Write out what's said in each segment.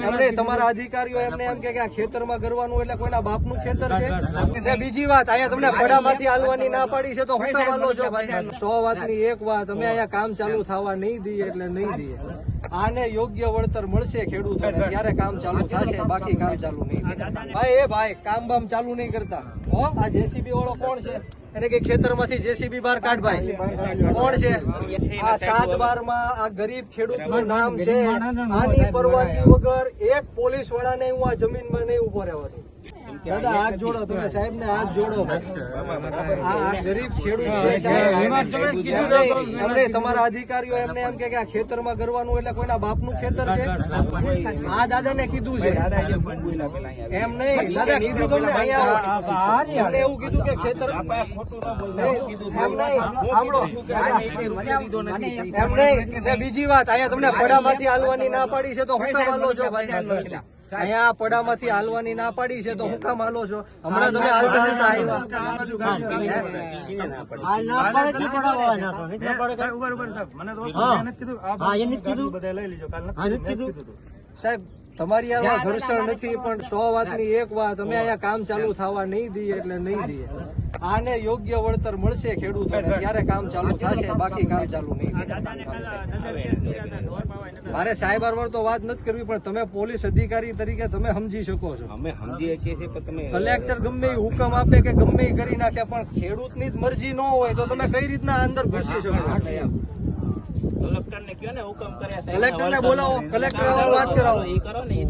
એમને તમારા અધિકારીઓ એમને એમ કે આ ખેતરમાં કરવાનું એટલે કોઈના બાપનું ખેતર છે. બીજી વાત, અહીંયા તમને પડામાંથી હાલવાની ના પાડી છે તો હું કામ હાલો છો ભાઈ? 100 વાતની એક વાત, અમે અહીંયા કામ ચાલુ થવા નહીં દઈએ એટલે નહીં દઈએ. આને યોગ્ય વળતર મળશે ખેડૂતોને ત્યારે કામ ચાલુ થશે, બાકી કામ ચાલુ નહીં થાય. ભાઈ એ ભાઈ કામ બામ ચાલુ નહીં કરતા. આ જેસીબી વાળો કોણ છે? એને કે ખેતરમાંથી જેસીબી બહાર કાઢ ભાઈ. કોણ છે આ? 7/12 માં આ ગરીબ ખેડૂતનું નામ છે. આની પરવાનગી વગર એક પોલીસ વાળાને હું આ જમીનમાં નહીં ઉભો રહેવા દઉં. દાદા હાથ જોડો, તમે સાહેબ ને હાથ જોડો. આ ગરીબ ખેડૂત છે એમને તમારા અધિકારીઓ એમને એમ કે આ ખેતરમાં કરવાનું એટલે કોઈના બાપનું ખેતર છે. આ દાદા ને કીધું છે એમ નહીં. દાદા કીધું તમને અહીંયા એમને એવું કીધું કે ખેતર એમ નહીં. સાંભળો એમ નહીં. બીજી વાત, અહીંયા તમને પડામાંથી હાલવાની ના પાડી છે તો હું કામ હાલો છો ભાઈ? અહીંયા પડામાંથી હાલવાની ના પાડી છે તો હું કામ હાલો છો? હમણાં તમે હાલતા હાલતા આવ્યા. સાહેબ તમારી યાર ઘર્ષણ નથી, પણ 100 વાતની એક વાત, અમે અહીંયા કામ ચાલુ થવા નહીં દઈએ એટલે નહીં દઈએ. આને યોગ્ય વળતર મળશે ખેડૂતોને ત્યારે કામ ચાલુ થશે, બાકી કામ ચાલુ નહીં થાય. મારે સાહેબ તો વાત નથી કરવી, પણ તમે પોલીસ અધિકારી તરીકે તમે સમજી શકો છો. અમે સમજીએ છીએ પણ તમે કલેક્ટર ગમે એ હુકમ આપે કે ગમે એ કરી નાખે, પણ ખેડૂતની જ મરજી ન હોય તો તમે કઈ રીતના અંદર ઘૂસી શકો? કલેક્ટર ને બોલાવો, કલેક્ટર વાત કરાવો,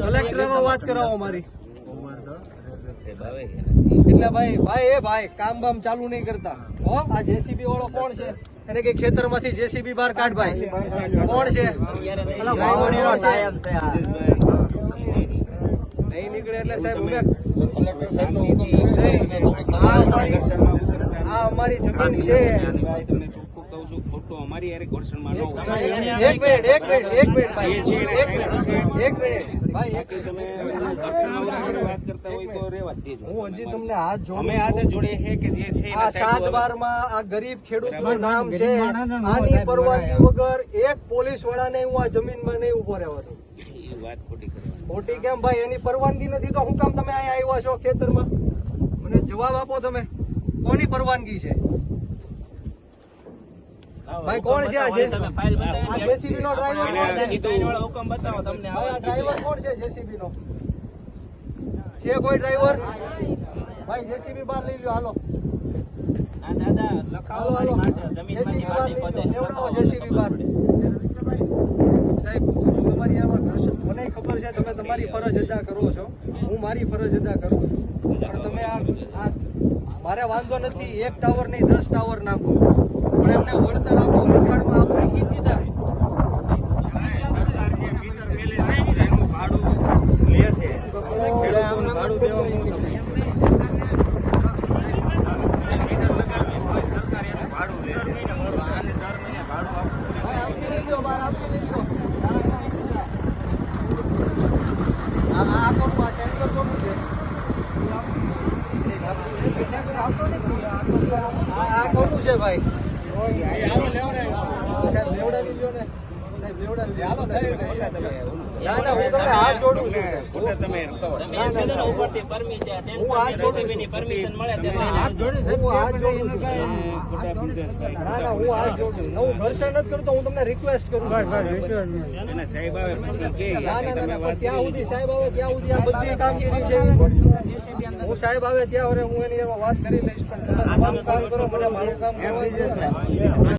કલેક્ટર વાત કરાવો મારી. એટલે ભાઈ કામ બામ ચાલુ નહીં કરતા. આ જેસીબી વાળો કોણ છે? એને કે ખેતરમાંથી જેસીબી બહાર કાઢ ભાઈ. કોણ છે? નહીં નીકળે એટલે સાહેબ આ અમારી જમીન છે. અમારી યાર ઘર્ષણમાં ન હોય. એક મિનિટ ભાઈ, એક મિનિટ ભાઈ, તમે ઘર્ષણમાં વાત કરતા હોય તો રેવા દેજો. હું હજી તમને હાથ જોડું. અમે હાથ જોડે છે કે જે છે આ 7/12 માં આ ગરીબ ખેડૂતનું નામ છે. આની પરવાનગી વગર એક પોલીસ વાળાને હું આ જમીનમાં નહીં ઉભો રહેવા દઉં. એ વાત ખોટી કરે. ખોટી કેમ ભાઈ? એની પરવાનગી નથી તો હું કામ તમે અહીંયા આવ્યા છો ખેતરમાં? મને જવાબ આપો તમે, કોની પરવાનગી છે ભાઈ? કોણ છે આ જેસીબી નો ડ્રાઈવર? હુકમ બતાવો તમને. આ ડ્રાઈવર કોણ છે જેસીબી નો? છે કોઈ ડ્રાઈવર? ભાઈ જેસીબી બહાર લઈ લ્યો, હાલો. જેસીબી બહાર. સાહેબ તમારી આમાં ઘર્ષણ, મને ખબર છે તમે તમારી ફરજ અદા કરો છો, હું મારી ફરજ અદા કરું છું, પણ તમે આ મારે વાંધો નથી. 1 ટાવર નહીં 10 ટાવર નાખો, પણ એમને વળતર આપો, લખાણમાં આપો. આ કોનું છે ભાઈ? સાહેબ લેવડાવી લ્યો ને. સાહેબ લેવડાવી લ્યો. ના ના, હું તમને હાથ જોડું છું. તમે હું હાથ જોડું છું. પરમિશન મળે હું હાથ જોડું છું. ના ના, હું હાથ જોડું છું. હું ઘર્ષણ નથી કરતો, હું તમને રિક્વેસ્ટ કરું છું. સાહેબ આવે પછી કે ના ના ના, પણ ત્યાં સુધી સાહેબ આવે ત્યાં સુધી આ બધી કામગીરી છે. હું સાહેબ આવે ત્યાં હું એની વાત કરી લઈશ, પણ તમે તમારું કામ કરો, મને મારું કામ કરવા